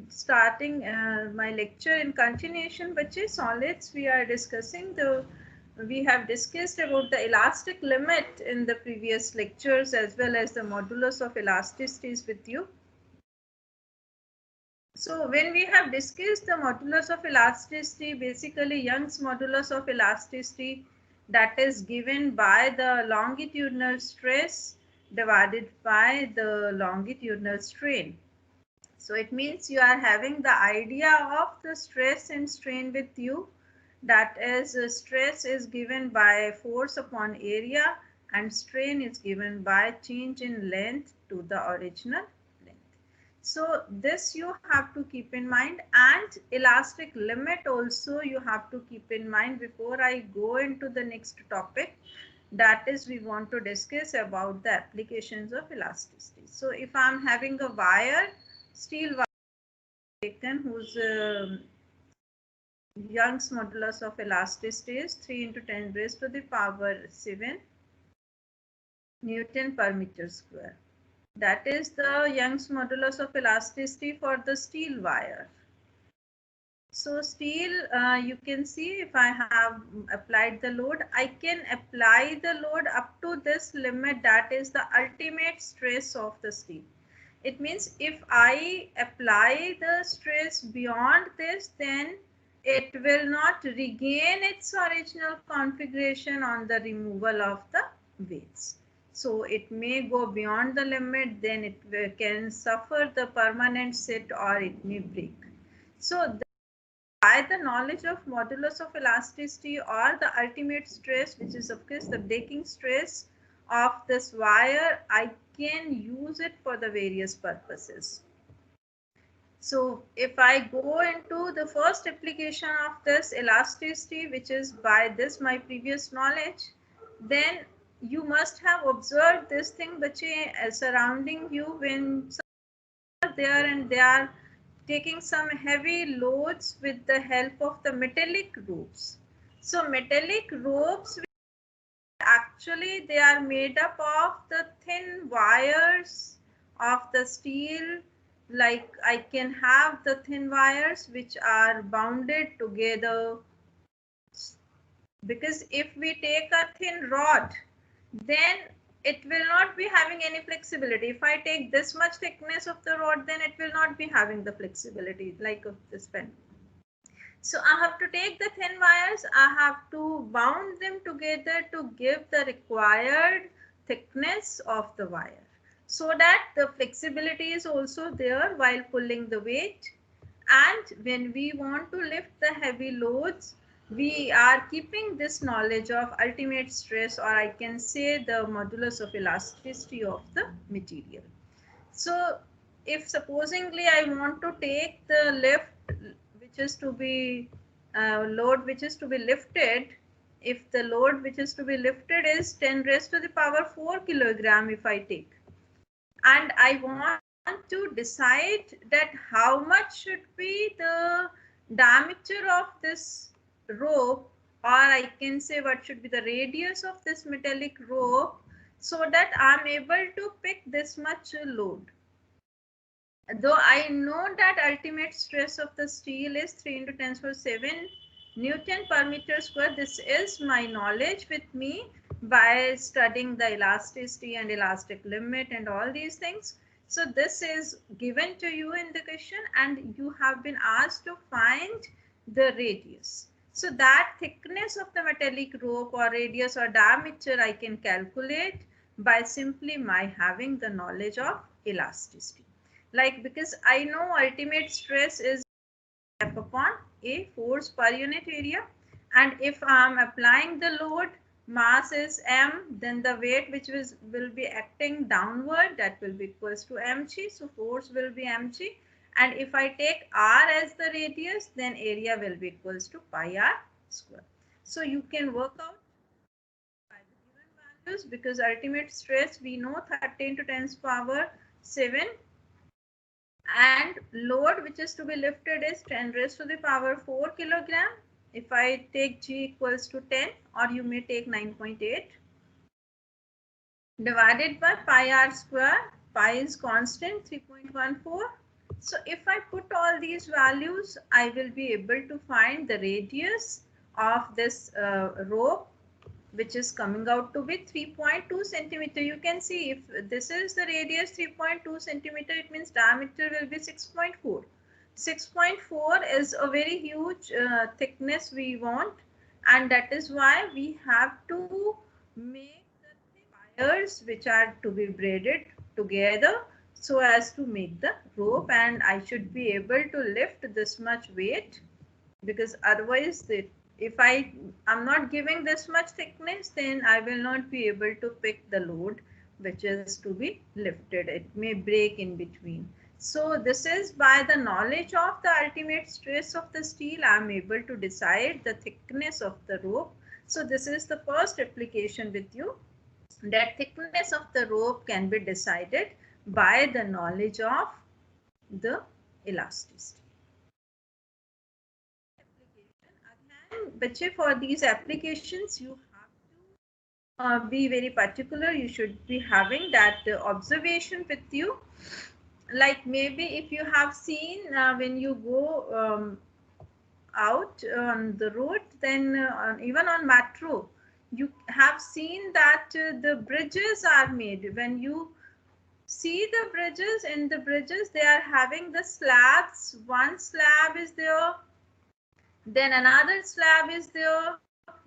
starting my lecture in continuation, bache, solids. We are discussing we have discussed about the elastic limit in the previous lectures as well as the modulus of elasticities with you. So when we have discussed the modulus of elasticity, basically Young's modulus of elasticity, that is given by the longitudinal stress divided by the longitudinal strain. So it means you are having the idea of the stress and strain with you. That is, stress is given by force upon area and strain is given by change in length to the original length. So this you have to keep in mind, and elastic limit also you have to keep in mind before I go into the next topic. That is, we want to discuss about the applications of elasticity. So if I'm having a wire, steel wire taken whose Young's modulus of elasticity is 3 into 10 raised to the power 7 Newton per meter square. That is the Young's modulus of elasticity for the steel wire. So steel, you can see if I have applied the load, I can apply the load up to this limit, that is the ultimate stress of the steel. It means if I apply the stress beyond this, then it will not regain its original configuration on the removal of the weights. So it may go beyond the limit, then it can suffer the permanent set or it may break. So by the knowledge of modulus of elasticity or the ultimate stress, which is of course the breaking stress of this wire, I can use it for the various purposes. So if I go into the first application of this elasticity, which is by this my previous knowledge, then you must have observed this thing which is surrounding you when some are there and they are taking some heavy loads with the help of the metallic ropes. So metallic ropes, actually they are made up of the thin wires of the steel. Like I can have the thin wires which are bounded together, because if we take a thin rod, then it will not be having any flexibility. If I take this much thickness of the rod, then it will not be having the flexibility like of this pen. So I have to take the thin wires, I have to bound them together to give the required thickness of the wire, so that the flexibility is also there while pulling the weight. And when we want to lift the heavy loads, we are keeping this knowledge of ultimate stress, or I can say the modulus of elasticity of the material. So if supposingly I want to take the lift which is to be load which is to be lifted, if the load which is to be lifted is 10 raised to the power 4 kilogram, if I take, and I want to decide that how much should be the diameter of this rope, or I can say what should be the radius of this metallic rope, so that I am able to pick this much load. Though I know that ultimate stress of the steel is 3 into 10 to the 7 Newton per meter square, this is my knowledge with me by studying the elasticity and elastic limit and all these things. So this is given to you in the question, and you have been asked to find the radius. So that thickness of the metallic rope or radius or diameter I can calculate by simply my having the knowledge of elasticity. Like, because I know ultimate stress is F upon A, force per unit area, and if I am applying the load, mass is m, then the weight which will be acting downward, that will be equals to mg, so force will be mg, and if I take r as the radius, then area will be equals to pi r square. So you can work out by the given values, because ultimate stress we know 13 to 10 power 7, and load which is to be lifted is 10 raised to the power 4 kilogram. If I take G equals to 10, or you may take 9.8, divided by pi r square. Pi is constant 3.14, So if I put all these values, I will be able to find the radius of this rope, which is coming out to be 3.2 centimeter. You can see if this is the radius 3.2 centimeter, it means diameter will be 6.4. 6.4 is a very huge thickness we want, and that is why we have to make the wires which are to be braided together so as to make the rope, and I should be able to lift this much weight, because otherwise if I'm not giving this much thickness, then I will not be able to pick the load which is to be lifted. It may break in between. So this is by the knowledge of the ultimate stress of the steel, I am able to decide the thickness of the rope. So this is the first application with you, that thickness of the rope can be decided by the knowledge of the elasticity. Bache, for these applications, you have to be very particular. You should be having that observation with you. Like maybe if you have seen when you go out on the road, then even on metro, you have seen that the bridges are made. When you see the bridges, in the bridges, they are having the slabs. One slab is there, then another slab is there,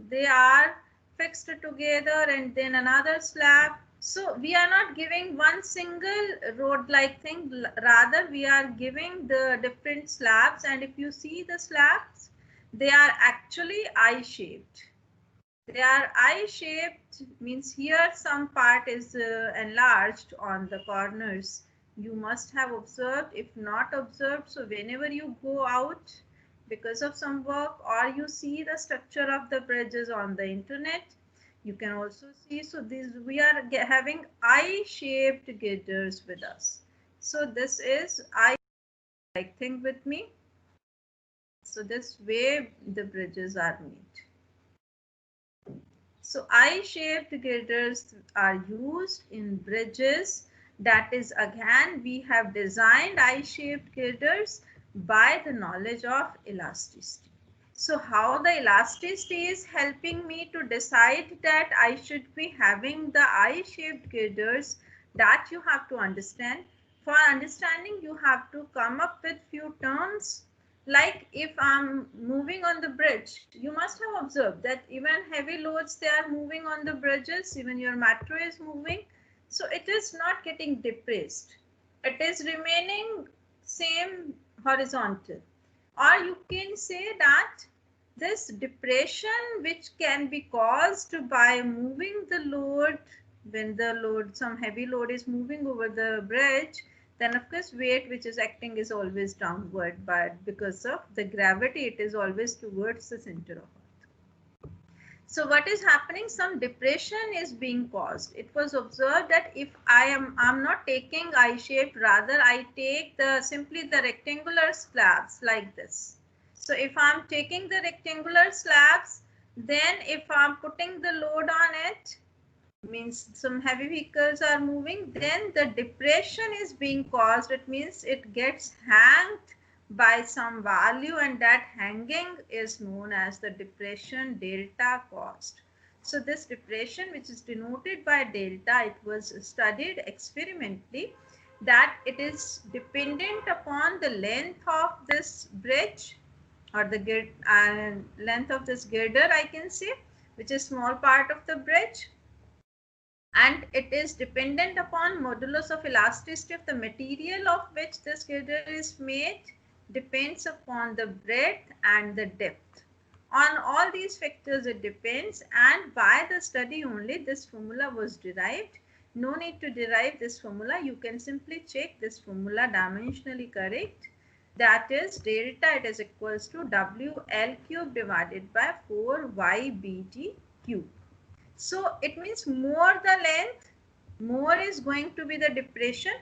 they are fixed together, and then another slab. So we are not giving one single road like thing, rather we are giving the different slabs, and if you see the slabs, they are actually eye shaped. They are eye shaped, means here some part is enlarged on the corners. You must have observed. If not observed, so whenever you go out because of some work, or you see the structure of the bridges on the internet, you can also see. So these, we are having eye shaped girders with us. So this is eye like thing with me. So this way the bridges are made. So eye-shaped girders are used in bridges. That is, again, we have designed eye-shaped girders by the knowledge of elasticity. So how the elasticity is helping me to decide that I should be having the eye-shaped girders, that you have to understand. For understanding, you have to come up with few terms. Like if I'm moving on the bridge, you must have observed that even heavy loads, they are moving on the bridges, even your metro is moving. So it is not getting depressed. It is remaining same horizontal. Or you can say that this depression, which can be caused by moving the load, when the load, some heavy load is moving over the bridge, then of course weight which is acting is always downward, but because of the gravity, it is always towards the center of earth. So what is happening? Some depression is being caused. It was observed that if I'm not taking eye shape, rather I take the simply the rectangular slabs like this. So if I'm taking the rectangular slabs, then if I'm putting the load on it, means some heavy vehicles are moving, then the depression is being caused. It means it gets hanged by some value, and that hanging is known as the depression delta caused. So this depression, which is denoted by delta, it was studied experimentally that it is dependent upon the length of this bridge, or the length of this girder, I can say, which is small part of the bridge, and it is dependent upon modulus of elasticity of the material of which this girder is made, depends upon the breadth and the depth. On all these factors it depends, and by the study only this formula was derived. No need to derive this formula, you can simply check this formula dimensionally correct. That is delta, it is equals to WL cube divided by 4YBT cube. So it means more the length, more is going to be the depression.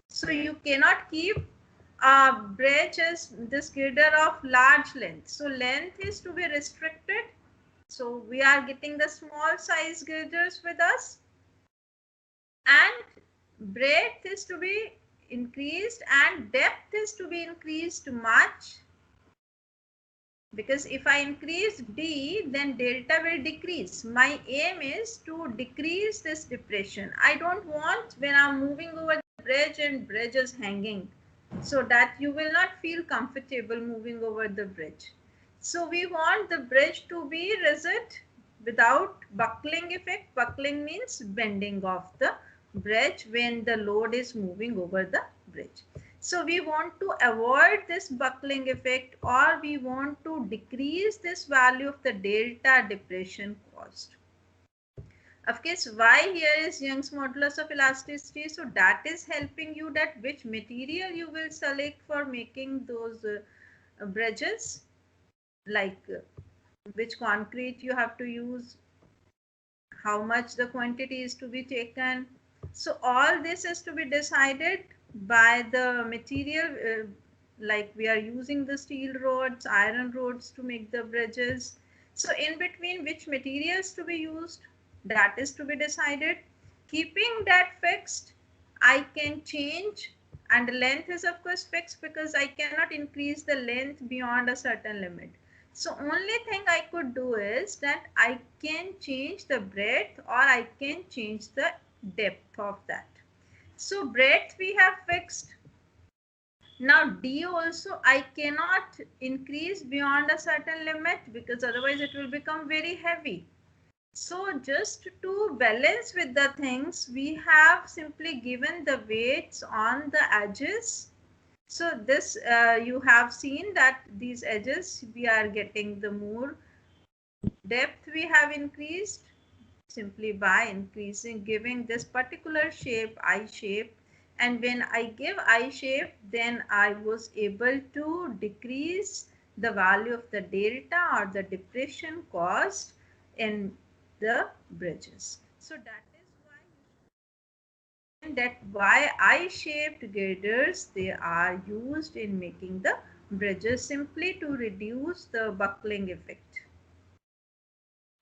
So you cannot keep a bridge as this girder of large length. So length is to be restricted. So we are getting the small size girders with us. And breadth is to be increased and depth is to be increased much, because if I increase D, then delta will decrease. My aim is to decrease this depression. I don't want when I'm moving over the bridge and bridge is hanging, so that you will not feel comfortable moving over the bridge. So we want the bridge to be rigid without buckling effect. Buckling means bending of the bridge when the load is moving over the bridge. So we want to avoid this buckling effect, or we want to decrease this value of the delta depression caused. Of course, why here is Young's modulus of elasticity. So that is helping you that which material you will select for making those bridges, like which concrete you have to use, how much the quantity is to be taken. So all this is to be decided by the material, like we are using the steel rods, iron rods to make the bridges. So in between which materials to be used, that is to be decided. Keeping that fixed, I can change, and the length is of course fixed because I cannot increase the length beyond a certain limit. So only thing I could do is that I can change the breadth or I can change the depth of that. So breadth we have fixed. Now D also I cannot increase beyond a certain limit because otherwise it will become very heavy. So just to balance with the things, we have simply given the weights on the edges. So this you have seen that these edges we are getting the more depth we have increased simply by increasing, giving this particular shape I shape, and when I give I shape, then I was able to decrease the value of the delta or the depression caused in the bridges. So that is why I-shaped girders, they are used in making the bridges simply to reduce the buckling effect,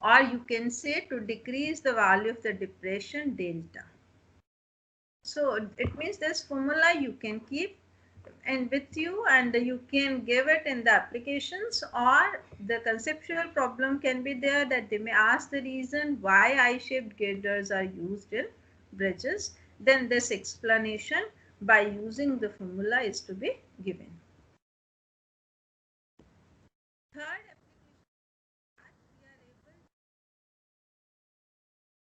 or you can say to decrease the value of the depression delta. So it means this formula you can keep and with you, and you can give it in the applications, or the conceptual problem can be there that they may ask the reason why I-shaped girders are used in bridges. Then this explanation by using the formula is to be given. Third application,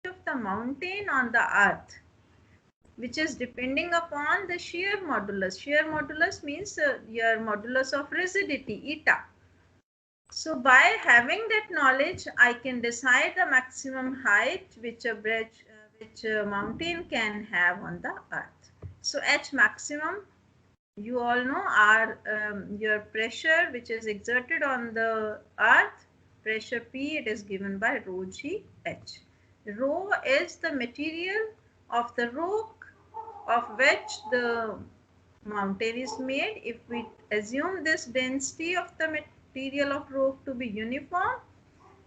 of the mountain on the earth, which is depending upon the shear modulus. Shear modulus means your modulus of rigidity, eta. So by having that knowledge, I can decide the maximum height which a bridge, which a mountain can have on the earth. So H maximum, you all know, are your pressure which is exerted on the earth. Pressure P, it is given by rho g H. Rho is the material of the rock of which the mountain is made. If we assume this density of the material of rock to be uniform,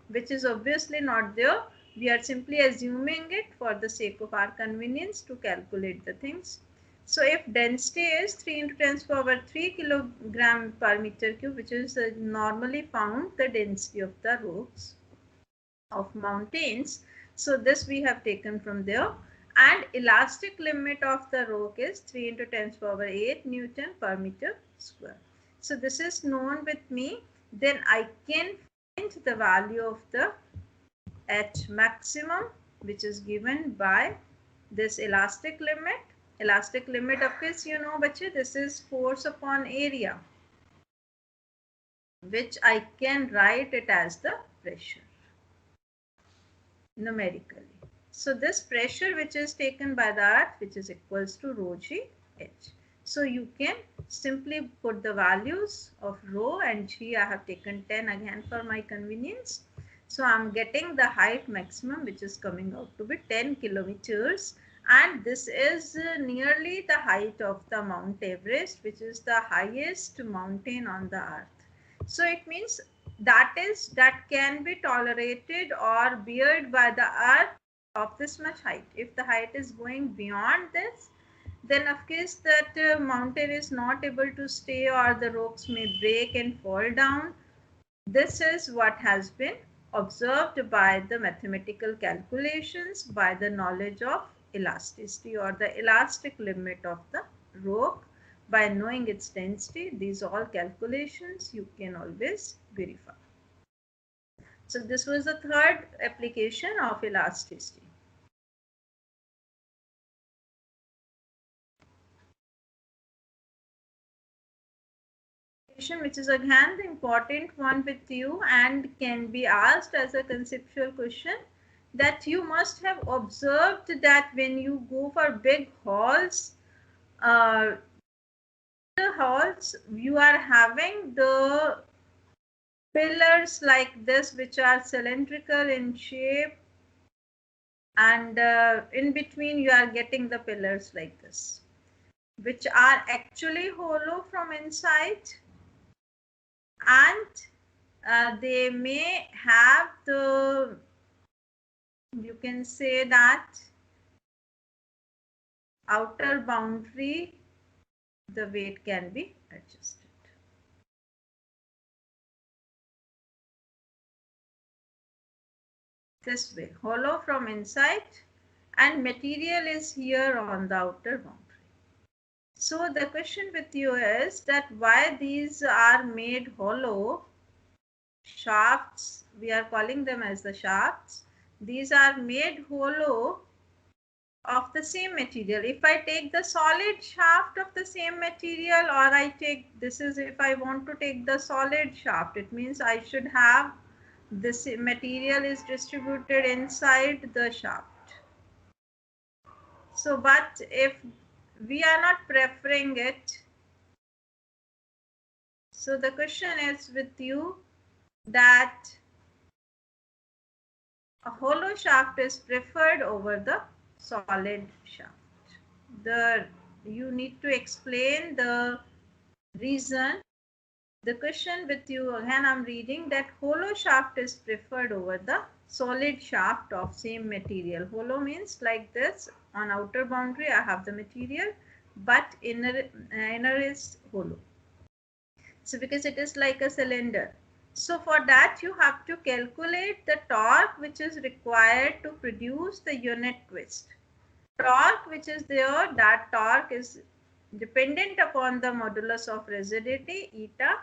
which is obviously not there, we are simply assuming it for the sake of our convenience to calculate the things. So if density is 3 into 10 power 3 kilogram per meter cube, which is normally found the density of the rocks of mountains, so this we have taken from there, and elastic limit of the rock is 3 into 10 power 8 Newton per meter square. So this is known with me. Then I can find the value of the H maximum, which is given by this elastic limit. Elastic limit, of course, you know, bache, this is force upon area, which I can write it as the pressure numerically. So this pressure which is taken by the earth, which is equals to rho g H. So you can simply put the values of rho and g. I have taken 10 again for my convenience. So I'm getting the height maximum, which is coming out to be 10 kilometers. And this is nearly the height of the Mount Everest, which is the highest mountain on the earth. So it means that can be tolerated or bared by the earth of this much height. If the height is going beyond this, then of course that mountain is not able to stay, or the rocks may break and fall down. This is what has been observed by the mathematical calculations, by the knowledge of elasticity or the elastic limit of the rock. By knowing its density, these all calculations you can always verify. So this was the third application of elasticity. Which is again the important one with you and can be asked as a conceptual question, that you must have observed that when you go for big halls, the halls you are having the pillars like this, which are cylindrical in shape, and in between you are getting the pillars like this, which are actually hollow from inside, and they may have the, you can say that, outer boundary, the weight can be adjusted. This way, hollow from inside, and material is here on the outer boundary. So the question with you is that why these are made hollow shafts, we are calling them as the shafts. These are made hollow of the same material. If I take the solid shaft of the same material, or I take, this is if I want to take the solid shaft, it means I should have this material is distributed inside the shaft. So, but if we are not preferring it, so the question is with you that a hollow shaft is preferred over the solid shaft. You need to explain the reason. The question with you again, I'm reading that hollow shaft is preferred over the solid shaft of same material. Hollow means like this, on outer boundary I have the material, but inner is hollow. So because it is like a cylinder. So for that you have to calculate the torque which is required to produce the unit twist. Torque which is there, that torque is dependent upon the modulus of rigidity eta,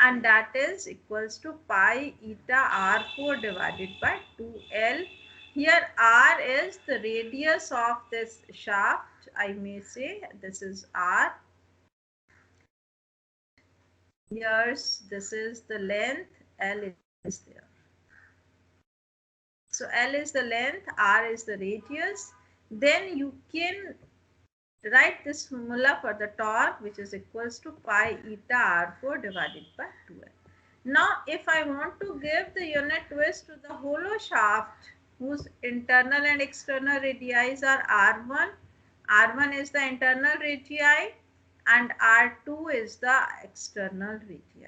and that is equals to pi eta r4 divided by 2L. Here r is the radius of this shaft, I may say this is r. Here's, this is the length, L is there. So L is the length, R is the radius. Then you can write this formula for the torque, which is equals to pi eta R4 divided by 2L. Now, if I want to give the unit twist to the hollow shaft, whose internal and external radii are R1, R1 is the internal radii and R2 is the external radii.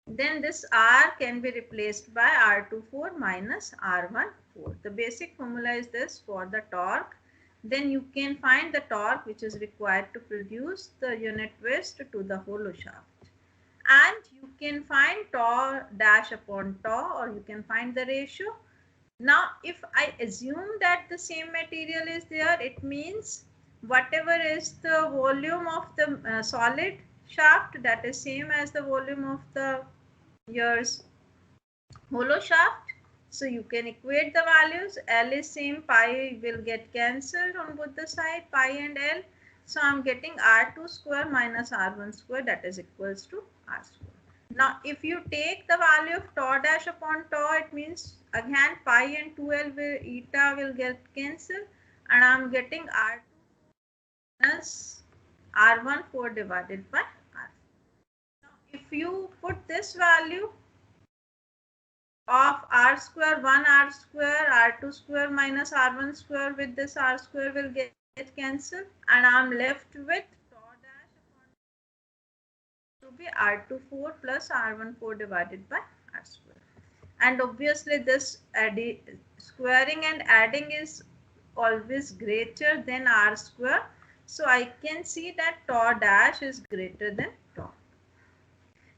Then this R can be replaced by R24 minus R14. The basic formula is this for the torque. Then you can find the torque which is required to produce the unit twist to the hollow shaft. And you can find tau dash upon tau, or you can find the ratio. Now, if I assume that the same material is there, it means whatever is the volume of the solid shaft, that is same as the volume of the yours hollow shaft. So you can equate the values. L is same, pi will get cancelled on both the side, pi and L. So I'm getting R2 square minus R1 square, that is equals to R square. Now if you take the value of tau dash upon tau, it means again pi and 2L will, eta will get cancelled, and I'm getting R2 minus R14 divided by R. Now if you put this value of R square, 1 R square, R2 square minus R1 square, with this R square will get cancelled, and I'm left with tau dash upon to be R24 plus R14 divided by R square. and obviously this squaring and adding is always greater than r square. So I can see that tau dash is greater than tau.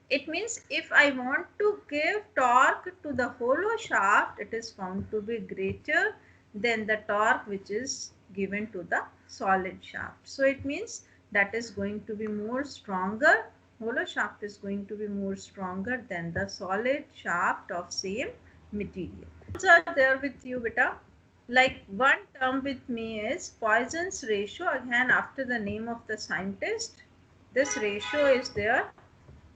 It means if I want to give torque to the hollow shaft, it is found to be greater than the torque which is given to the solid shaft. So it means that is going to be more stronger. Hollow shaft is going to be more stronger than the solid shaft of same material. Are there with you, beta? Like one term with me is Poisson's ratio. Again, after the name of the scientist, this ratio is there.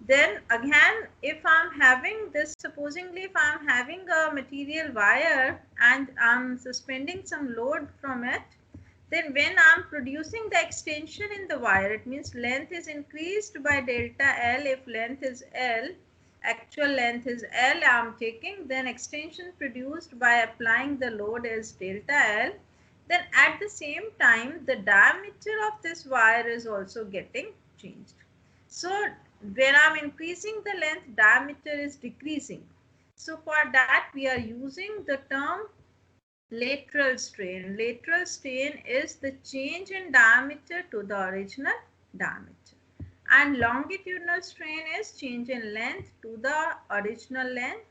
Then again, if I'm having this, supposingly if I'm having a material wire and I'm suspending some load from it, then when I'm producing the extension in the wire, it means length is increased by delta L. If length is L, actual length is L I'm taking, then extension produced by applying the load is delta L. Then at the same time, the diameter of this wire is also getting changed. So when I'm increasing the length, diameter is decreasing. So for that, we are using the term lateral strain. Lateral strain is the change in diameter to the original diameter. And longitudinal strain is change in length to the original length.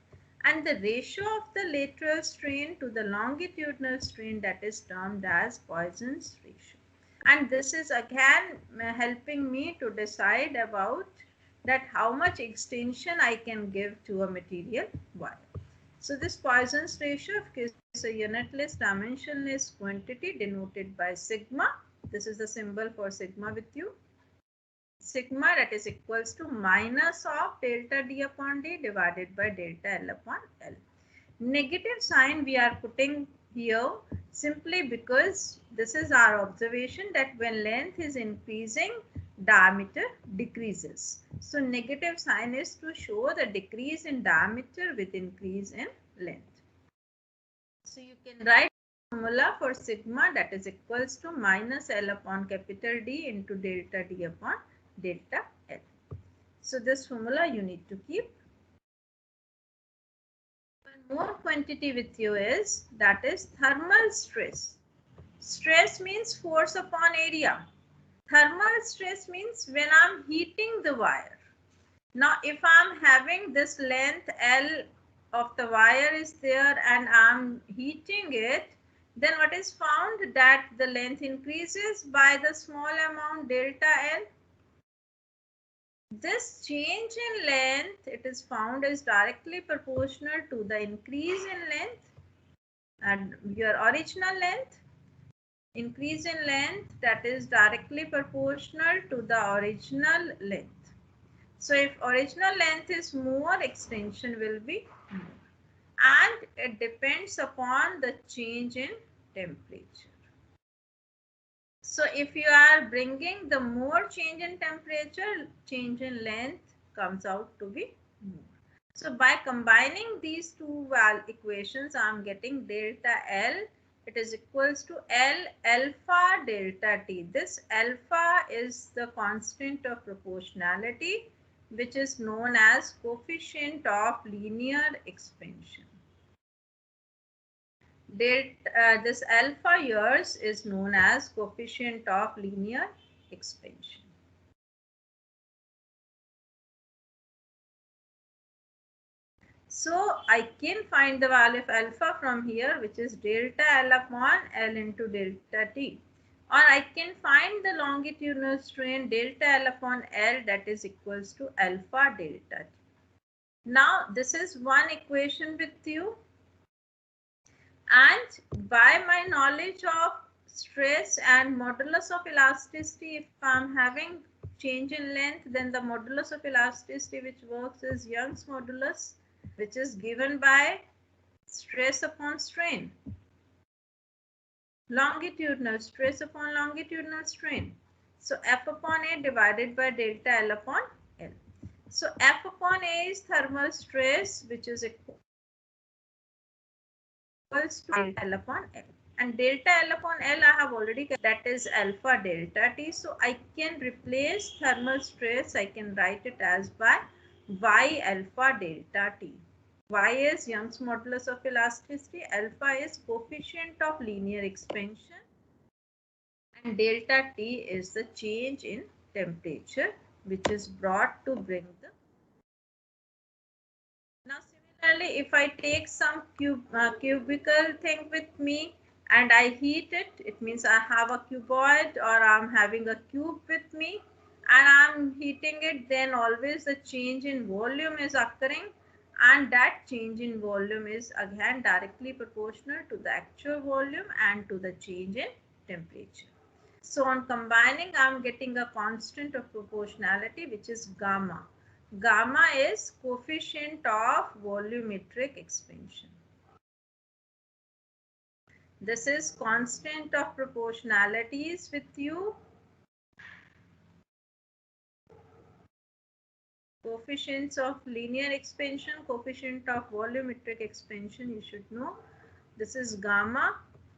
And the ratio of the lateral strain to the longitudinal strain, that is termed as Poisson's ratio. And this is again helping me to decide about that how much extension I can give to a material wire. So this Poisson's ratio, of course, a unitless dimensionless quantity denoted by sigma. This is the symbol for sigma with you. Sigma, that is equals to minus of delta d upon d divided by delta L upon L. Negative sign we are putting here simply because this is our observation that when length is increasing, diameter decreases. So negative sign is to show the decrease in diameter with increase in length. So you can write formula for sigma, that is equals to minus L upon capital D into delta D upon delta L. So this formula you need to keep. One more quantity with you is, that is thermal stress. Stress means force upon area. Thermal stress means when I'm heating the wire. Now if I'm having this length L of the wire is there and I'm heating it, then what is found that the length increases by the small amount delta L. This change in length, it is found, is directly proportional to the increase in length and your original length. Increase in length, that is directly proportional to the original length. So if original length is more, extension will be more. And it depends upon the change in temperature. So if you are bringing the more change in temperature, change in length comes out to be more. So by combining these two equations, I am getting delta L. It is equals to L alpha delta T. This alpha is the constant of proportionality, which is known as coefficient of linear expansion. This alpha years is known as coefficient of linear expansion. So I can find the value of alpha from here, which is delta L upon L into delta T. Or I can find the longitudinal strain delta L upon L, that is equals to alpha delta T. Now this is one equation with you. And by my knowledge of stress and modulus of elasticity, if I'm having change in length, then the modulus of elasticity which works is Young's modulus, which is given by stress upon strain. Longitudinal stress upon longitudinal strain. So F upon A divided by delta L upon L. So F upon A is thermal stress, which is equals to delta L upon L. And delta L upon L I have already, that is alpha delta T. So I can replace thermal stress, I can write it as by Y alpha delta T. Y is Young's modulus of elasticity, alpha is coefficient of linear expansion, and delta T is the change in temperature which is brought to bring the. Now similarly, if I take some cubical thing with me and I heat it, it means I have a cuboid or I'm having a cube with me and I'm heating it, then always the change in volume is occurring, and that change in volume is again directly proportional to the actual volume and to the change in temperature. So on combining, I'm getting a constant of proportionality which is gamma. Gamma is coefficient of volumetric expansion. This is constant of proportionalities with you. Coefficients of linear expansion, coefficient of volumetric expansion, you should know. This is gamma.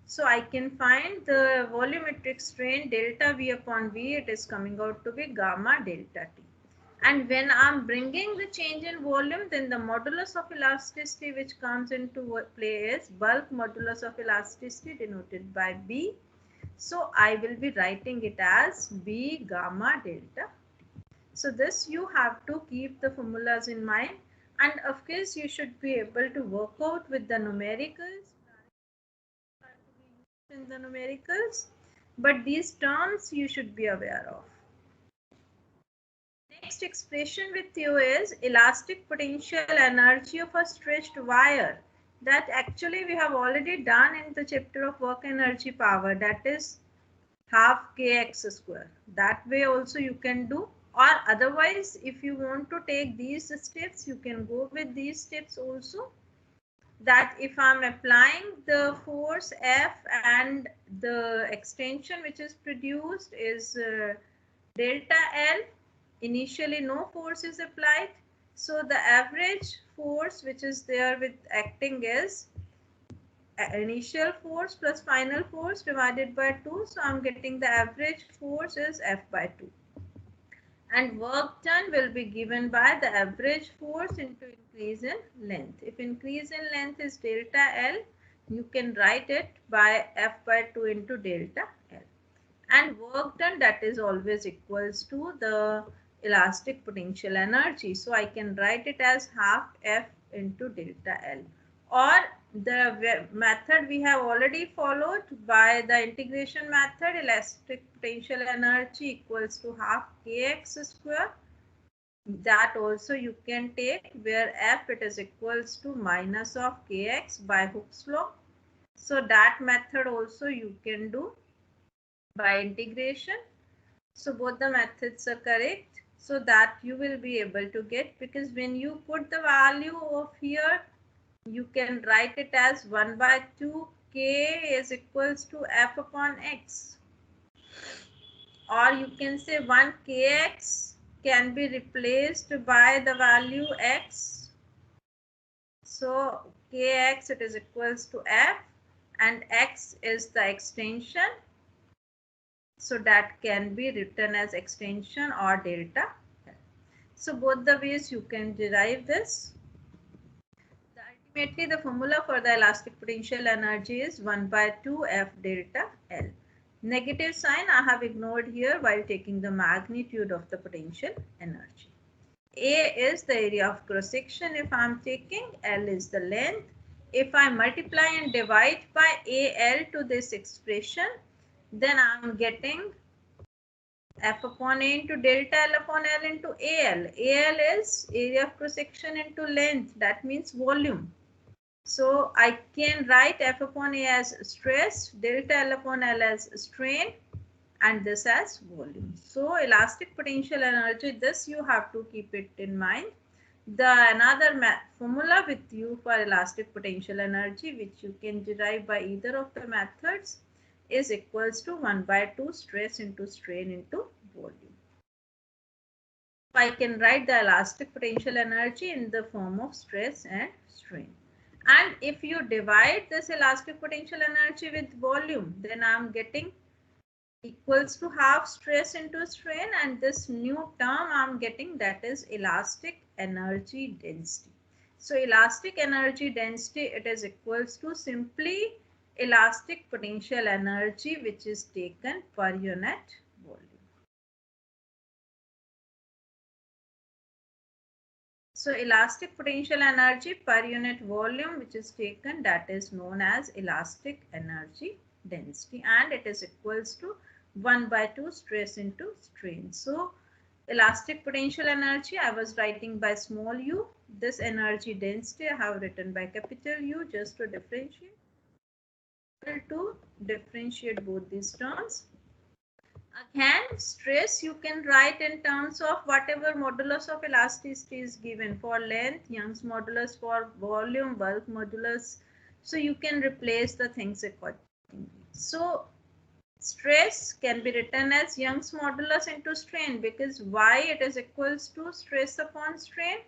So I can find the volumetric strain delta V upon V. It is coming out to be gamma delta T. And when I'm bringing the change in volume, then the modulus of elasticity which comes into play is bulk modulus of elasticity denoted by B. So I will be writing it as B gamma delta. So this you have to keep the formulas in mind, and of course you should be able to work out with the numericals in the numericals, but these terms you should be aware of. Next expression with you is elastic potential energy of a stretched wire. That actually we have already done in the chapter of work energy power, that is half kx square. That way also you can do, or otherwise if you want to take these steps, you can go with these steps also. That if I'm applying the force F and the extension which is produced is delta L, initially no force is applied, so the average force which is there with acting is initial force plus final force divided by 2, so I'm getting the average force is F by 2, and work done will be given by the average force into increase in length. If increase in length is delta L, you can write it by F by 2 into delta L, and work done, that is always equals to the elastic potential energy. So I can write it as half F into delta L, or the method we have already followed by the integration method, elastic potential energy equals to half kx square. That also you can take, where F it is equals to minus of kx by Hooke's law. So that method also you can do by integration. So both the methods are correct, so that you will be able to get, because when you put the value of here, you can write it as 1 by 2 k is equals to F upon x, or you can say 1 kx can be replaced by the value x. So kx it is equals to F, and x is the extension. So that can be written as extension or delta. So both the ways you can derive this. Ultimately, the formula for the elastic potential energy is 1 by 2 F delta L. Negative sign I have ignored here while taking the magnitude of the potential energy. A is the area of cross section if I am taking, L is the length. If I multiply and divide by AL to this expression, then I am getting F upon A into delta L upon L into AL. AL is area of cross section into length, that means volume. So I can write F upon A as stress, delta L upon L as strain, and this as volume. So elastic potential energy, this you have to keep it in mind. The another formula with you for elastic potential energy, which you can derive by either of the methods, is equals to 1 by 2 stress into strain into volume. I can write the elastic potential energy in the form of stress and strain. And if you divide this elastic potential energy with volume, then I am getting equals to half stress into strain, and this new term I am getting, that is elastic energy density. So elastic energy density, it is equals to simply elastic potential energy which is taken per unit volume. So elastic potential energy per unit volume which is taken, that is known as elastic energy density, and it is equals to 1 by 2 stress into strain. So elastic potential energy I was writing by small u. This energy density I have written by capital U just to differentiate. To differentiate both these terms. Again, stress you can write in terms of whatever modulus of elasticity is given. For length, Young's modulus; for volume, bulk modulus. So you can replace the things accordingly. So stress can be written as Young's modulus into strain, because Y, it is equals to stress upon strain.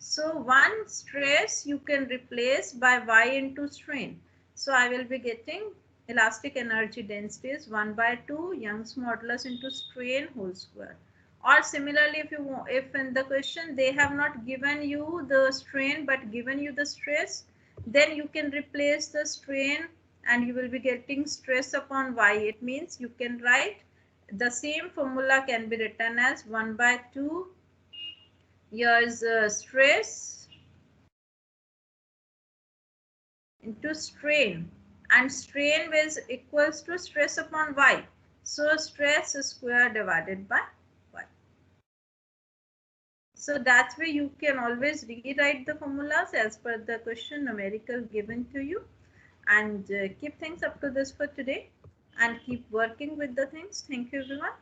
So one stress you can replace by Y into strain. So I will be getting elastic energy density is 1 by 2 Young's modulus into strain whole square. Or similarly, if you want, if in the question they have not given you the strain but given you the stress, then you can replace the strain and you will be getting stress upon Y. It means you can write the same formula can be written as 1 by 2 years stress into strain, and strain is equals to stress upon Y. So stress square divided by Y. So that's why you can always rewrite the formulas as per the question numerical given to you, and keep things up to this for today and keep working with the things. Thank you everyone.